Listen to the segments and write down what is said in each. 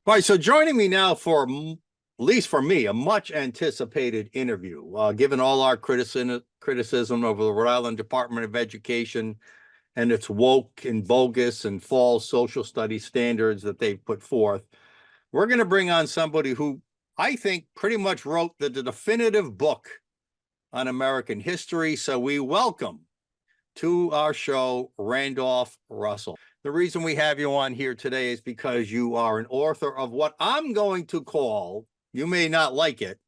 All right, so joining me now for, at least for me, a much anticipated interview, given all our criticism over the Rhode Island Department of Education and its woke and bogus and false social studies standards that they've put forth. We're going to bring on somebody who I think pretty much wrote the definitive book on American history. So we welcome to our show, Randolf Russell. The reason we have you on here today is because you are an author of what I'm going to call, you may not like it,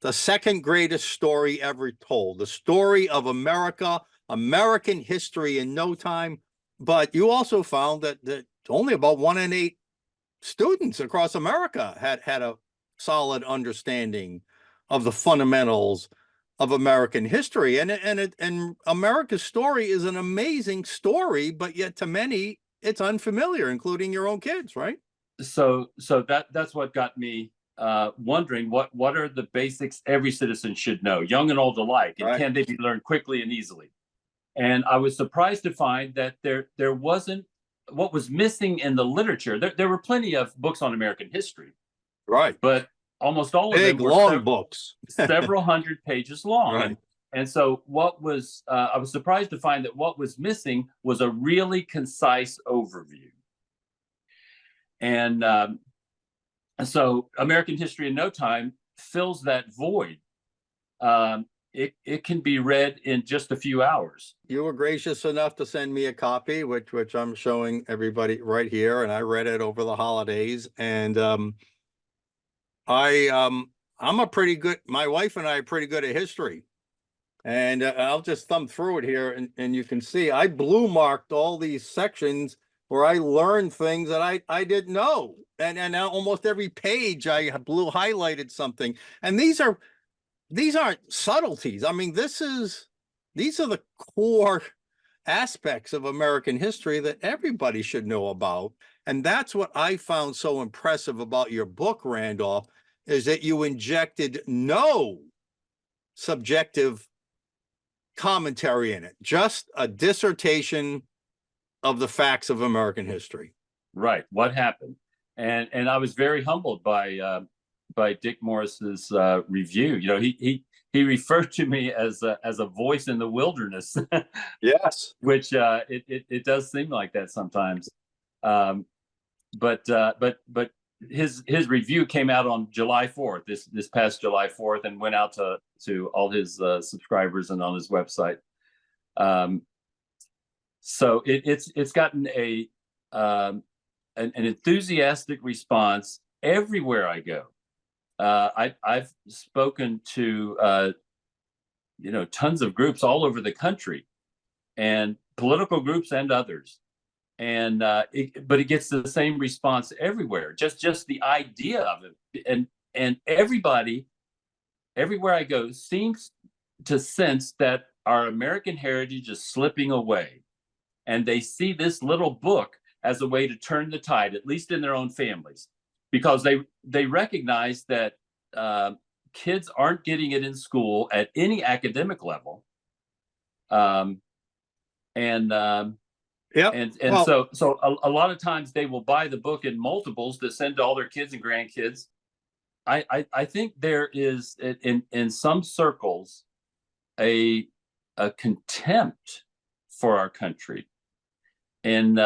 the second greatest story ever told, the story of America, American history in no time. But you also found that only about 1 in 8 students across America had a solid understanding of the fundamentals of American history. And America's story is an amazing story, but yet to many, it's unfamiliar, including your own kids, right? So that's what got me wondering what are the basics every citizen should know, young and old alike, and Right. can they be learned quickly and easily? And I was surprised to find that there wasn't what was missing in the literature. There were plenty of books on American history, Right. but almost all of them Big, were long books. several hundred pages long. Right. And so I was surprised to find that what was missing was a really concise overview. And so American History in No Time fills that void. It can be read in just a few hours. You were gracious enough to send me a copy, which I'm showing everybody right here, and I read it over the holidays. And I'm a pretty good. My wife and I are pretty good at history, and I'll just thumb through it here, and you can see I blue marked all these sections where I learned things that I didn't know, and now almost every page I blue highlighted something, and these aren't subtleties. I mean, these are the core aspects of American history that everybody should know about. And that's what I found so impressive about your book, Randolph, is that you injected no subjective commentary in it, just a dissertation of the facts of American history. Right. What happened? And I was very humbled by Dick Morris's review. You know, he referred to me as a voice in the wilderness. Yes. Which it does seem like that sometimes. But his review came out on July 4th, this past July 4th, and went out to all his subscribers and on his website. So it's gotten an enthusiastic response everywhere I go. I've spoken to tons of groups all over the country, and political groups and others, and but it gets the same response everywhere. Just the idea of it, and everybody, everywhere I go, seems to sense that our American heritage is slipping away, and they see this little book as a way to turn the tide, at least in their own families, because they recognize that kids aren't getting it in school at any academic level, and so a lot of times they will buy the book in multiples to send to all their kids and grandkids. I think there is in some circles a contempt for our country, and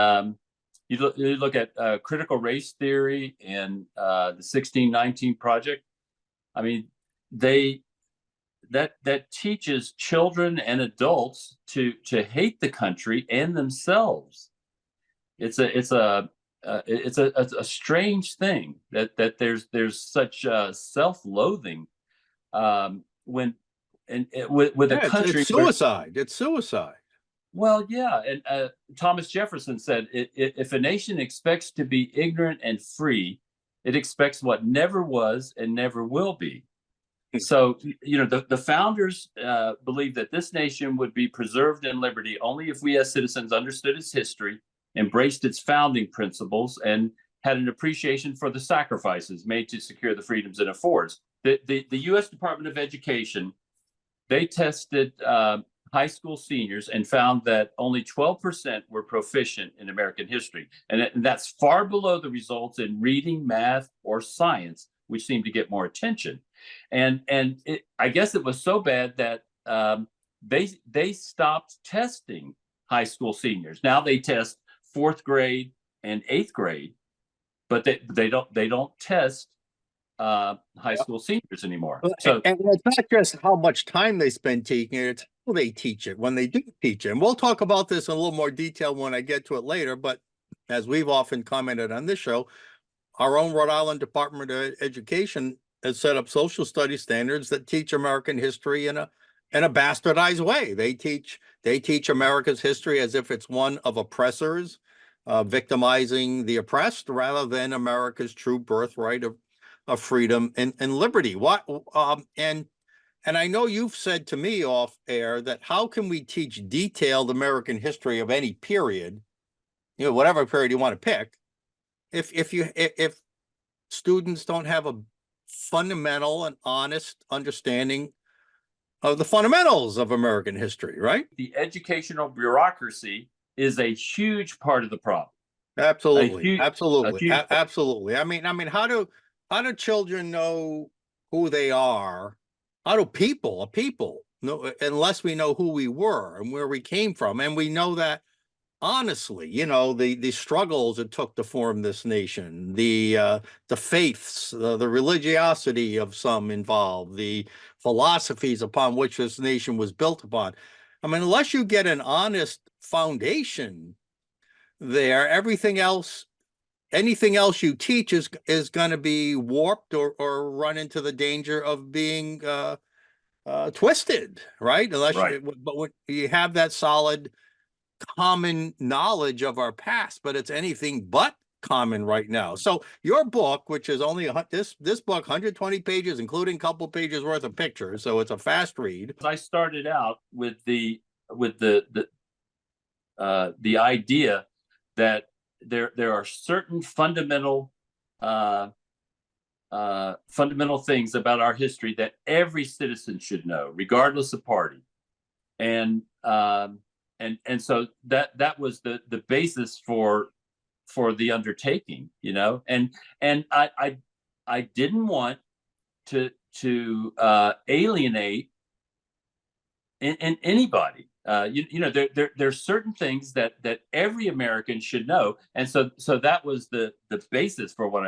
you look at critical race theory and the 1619 Project. I mean, that teaches children and adults to hate the country and themselves. It's a strange thing that there's such self-loathing with a country. It's suicide. It's suicide. Well, yeah, and Thomas Jefferson said, if a nation expects to be ignorant and free, it expects what never was and never will be. So, the founders believed that this nation would be preserved in liberty only if we as citizens understood its history, embraced its founding principles, and had an appreciation for the sacrifices made to secure the freedoms it affords. The U.S. Department of Education, they tested high school seniors and found that only 12% were proficient in American history. And that's far below the results in reading, math, or science, which seem to get more attention. And I guess it was so bad that they stopped testing high school seniors. Now they test fourth grade and eighth grade, but they don't test high school seniors anymore. So, and it's not just how much time they spend teaching it, it's how they teach it when they do teach it. And we'll talk about this in a little more detail when I get to it later. But as we've often commented on this show, our own Rhode Island Department of Education has set up social studies standards that teach American history in a bastardized way. They teach America's history as if it's one of oppressors, victimizing the oppressed, rather than America's true birthright of freedom and liberty. And I know you've said to me off air that how can we teach detailed American history of any period, whatever period you want to pick, if students don't have a fundamental and honest understanding of the fundamentals of American history, right? the educational bureaucracy is a huge part of the problem. Absolutely, huge absolutely. I mean, how do children know who they are? How do people know, unless we know who we were and where we came from? And we know that honestly, the struggles it took to form this nation, the faiths, the religiosity of some involved, the philosophies upon which this nation was built upon. I mean, unless you get an honest foundation there, anything else you teach is going to be warped or run into the danger of being twisted, right? But when you have that solid common knowledge of our past, but it's anything but common right now. So your book, which is only this book, 120 pages, including a couple pages worth of pictures, so it's a fast read. I started out with the idea that there are certain fundamental things about our history that every citizen should know, regardless of party. And so that was the basis for the undertaking, and I didn't want to alienate in anybody. There's certain things that every American should know, and so that was the basis for what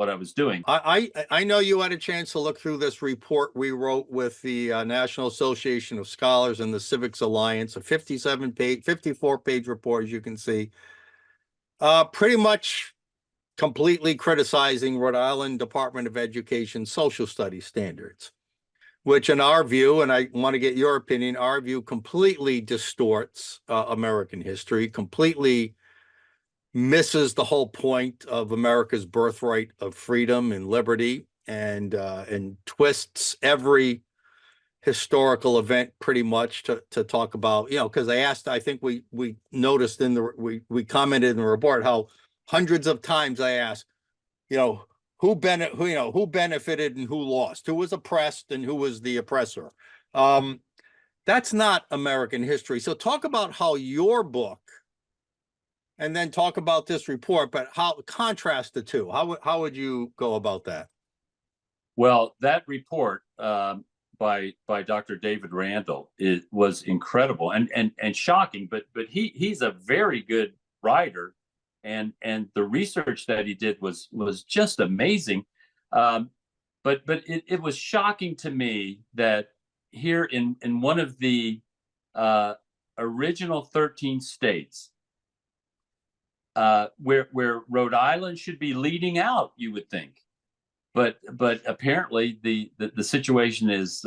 I was doing. I know you had a chance to look through this report we wrote with the National Association of Scholars and the Civics Alliance, a 54-page report, as you can see, pretty much completely criticizing Rhode Island Department of Education social studies standards, which in our view, and I want to get your opinion, our view completely distorts American history, completely misses the whole point of America's birthright of freedom and liberty, and twists every historical event pretty much to talk about, because they asked, I think we noticed we commented in the report how hundreds of times I asked, who benefited and who lost, who was oppressed and who was the oppressor. That's not American history. So talk about how your book, and then talk about this report, but how contrast the two. How would you go about that? Well, that report by Dr. David Randall was incredible and shocking, but he's a very good writer, and the research that he did was just amazing. But it was shocking to me that here in one of the original 13 states, where Rhode Island should be leading out, you would think, but apparently the situation is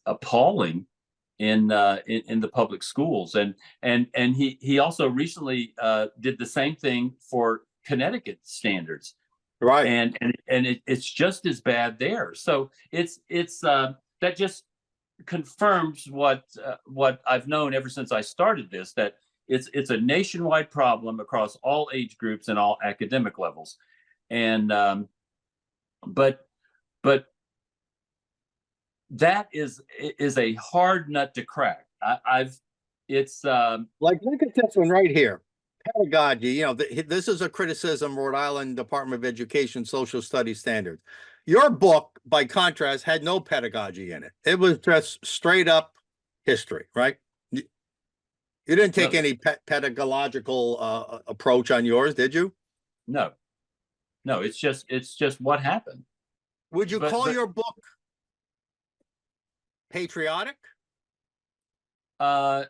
appalling in the public schools, and he also recently did the same thing for Connecticut standards, right? And it's just as bad there. So it's that just confirms what I've known ever since I started this, that it's a nationwide problem across all age groups and all academic levels. And but that is a hard nut to crack. It's Like, look at this one right here. Pedagogy, this is a criticism, Rhode Island Department of Education Social Studies Standards. Your book, by contrast, had no pedagogy in it. It was just straight up history, right? You didn't take no, any pedagogical approach on yours, did you? no, no. It's just what happened. Would you But call your book patriotic? uh,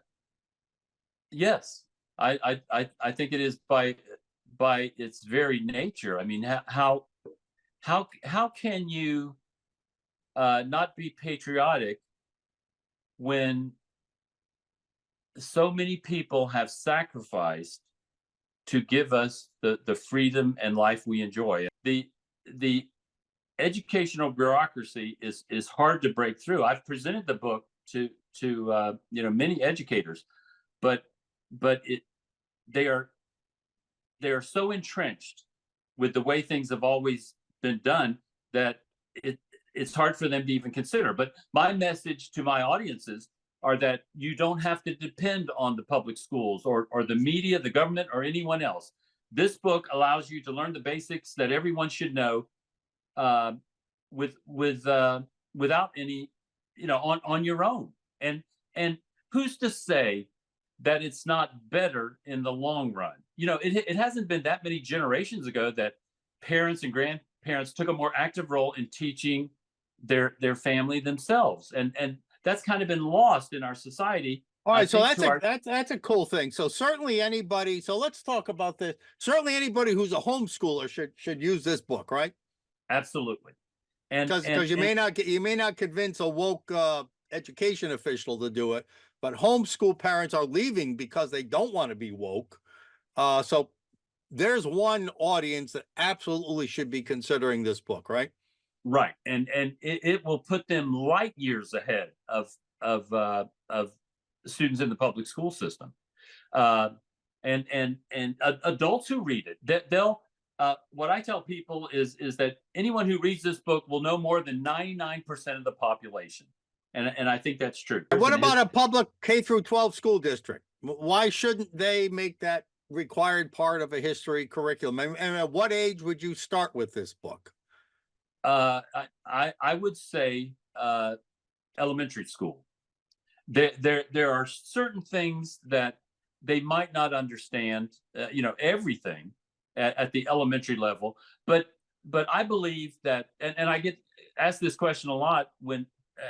yes, I think it is by its very nature. I mean, how can you not be patriotic when so many people have sacrificed to give us the freedom and life we enjoy? The educational bureaucracy is hard to break through. I've presented the book to many educators, but it they are they are so entrenched with the way things have always been done that it's hard for them to even consider. But my message to my audiences are that you don't have to depend on the public schools or the media, the government, or anyone else. This book allows you to learn the basics that everyone should know, uh, without any, on your own. And who's to say that it's not better in the long run? It hasn't been that many generations ago that parents and grandparents took a more active role in teaching their family themselves, and that's kind of been lost in our society. All I right, so think that's to a our that's a cool thing. So certainly anybody. So let's talk about this. Certainly anybody who's a homeschooler should use this book, right? Absolutely. and Because and you and may not convince a woke education official to do it, but homeschool parents are leaving because they don't want to be woke. So there's one audience that absolutely should be considering this book, right? right, and it will put them light years ahead of students in the public school system. uh, and adults who read it, that they'll what I tell people is that anyone who reads this book will know more than 99% of the population, and I think that's true. There's What an about a public K through 12 school district? Why shouldn't they make that required part of a history curriculum? And at what age would you start with this book? I would say elementary school. There are certain things that they might not understand, everything at the elementary level, but I believe that, and I get asked this question a lot when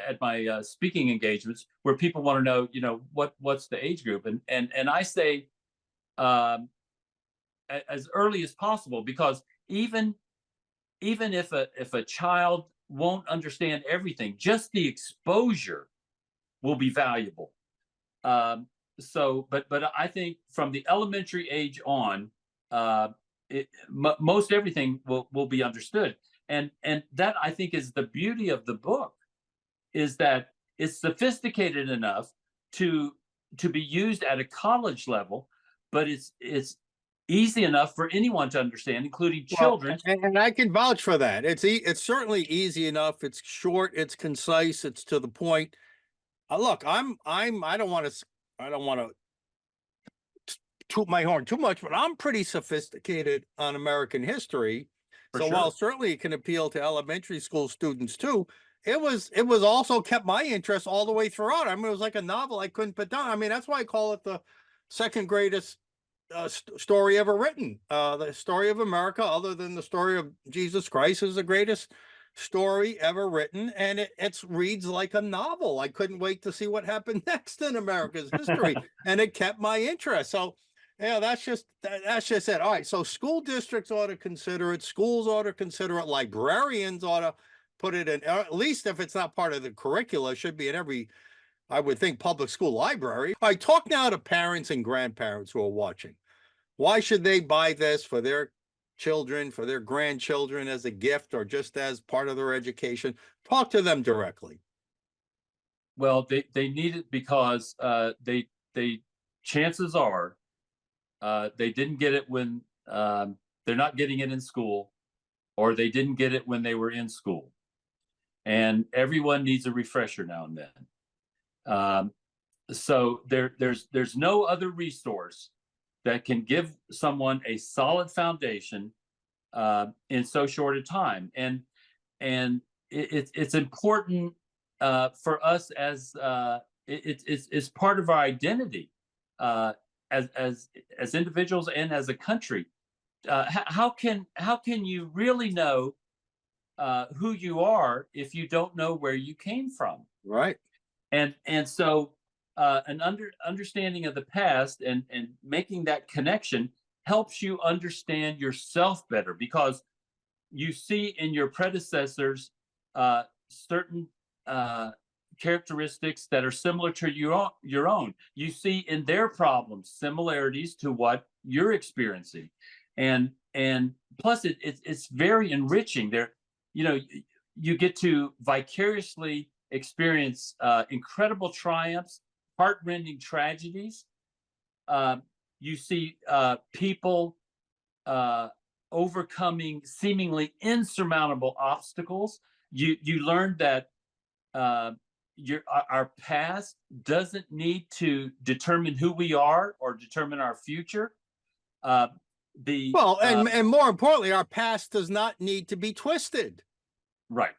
at my speaking engagements, where people want to know, what's the age group, and I say, um, as early as possible, because even if a child won't understand everything, just the exposure will be valuable. Um, but I think from the elementary age on, uh, most everything will be understood, and that, I think, is the beauty of the book, is that it's sophisticated enough to be used at a college level, but it's easy enough for anyone to understand, including Well, children. and I can vouch for that. It's certainly easy enough. It's short. It's concise. It's to the point. Look, I don't want to toot my horn too much, but I'm pretty sophisticated on American history. For So while sure. certainly it can appeal to elementary school students too, it was also kept my interest all the way throughout. I mean, it was like a novel I couldn't put down. I mean, that's why I call it the second greatest story ever written. The story of America, other than the story of Jesus Christ, is the greatest story ever written, and it reads like a novel. I couldn't wait to see what happened next in America's history, and it kept my interest. So, yeah, that's just it. All right, so school districts ought to consider it. Schools ought to consider it. Librarians ought to put it in, at least if it's not part of the curricula, it should be in every, I would think, public school library. I talk now to parents and grandparents who are watching. Why should they buy this for their children, for their grandchildren, as a gift or just as part of their education? Talk to them directly. Well, they need it because they chances are they didn't get it when they're not getting it in school, or they didn't get it when they were in school. and everyone needs a refresher now and then. So there's no other resource that can give someone a solid foundation in so short a time, and it's important for us as it's part of our identity as individuals and as a country. How can you really know who you are if you don't know where you came from? Right. And so an understanding of the past and making that connection helps you understand yourself better, because you see in your predecessors certain characteristics that are similar to your own. You see in their problems similarities to what you're experiencing, and plus it's very enriching. There, you know, you get to vicariously experience incredible triumphs, heartrending tragedies. You see people overcoming seemingly insurmountable obstacles. You learn that our past doesn't need to determine who we are or determine our future. Well, and more importantly, our past does not need to be twisted. Right.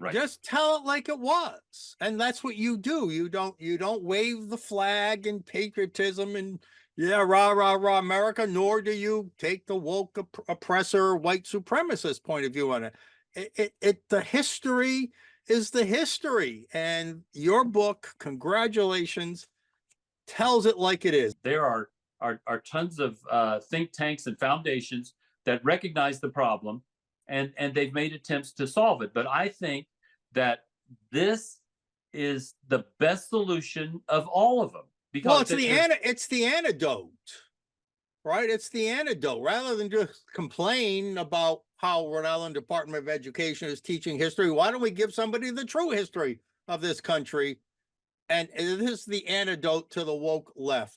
Right. Just tell it like it was, and that's what you do. You don't wave the flag and patriotism and yeah, rah rah rah America. Nor do you take the woke oppressor white supremacist point of view on it. The history is the history, and your book, congratulations, tells it like it is. There are tons of think tanks and foundations that recognize the problem, and they've made attempts to solve it. But I think that this is the best solution of all of them, because well, it's the antidote, right? It's the antidote. Rather than just complain about how Rhode Island Department of Education is teaching history, why don't we give somebody the true history of this country? And this is the antidote to the woke left.